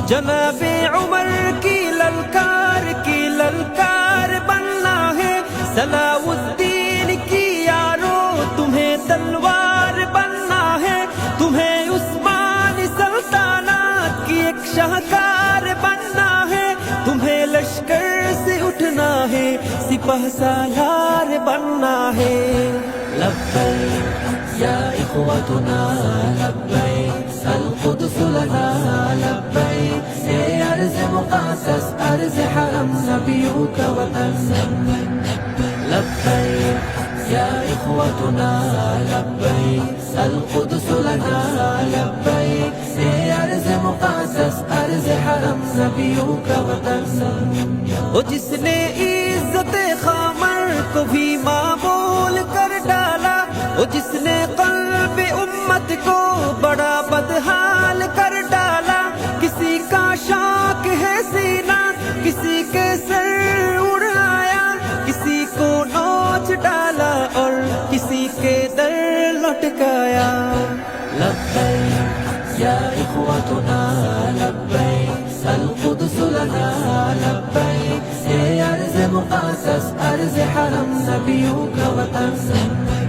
جناب عمر کی للکار بننا ہے، صلاح الدین کی یارو تمہیں تلوار بننا ہے، تمہیں عثمان سلطنت کی ایک شاہکار بننا ہے، تمہیں لشکر سے اٹھنا ہے، سپہ سالار بننا ہے۔ لبیک یا اخوتنا لبیک، القدس لنا لبیک، یہ ارض مقدس ارض حرم نبیوں کا وطن۔ لبیک یا اخوتنا لبیک، القدس لنا لبیک، یہ ارض مقدس ارض حرم نبیوں کا وطن۔ وہ جس نے عزت خامر کو بھی معمول کر ڈالا، وہ جس نے قلب امت کو بڑا بدحال کر ڈالا، کسی کا شوق ہے سینہ کسی کے سر اڑایا، کسی کو نوچ ڈالا اور کسی کے در لٹکایا۔ لبیک یا اخوتنا لبیک، القدس لنا لبیک، یہ ارض مقدس ارض حرم نبیوں کا وطن۔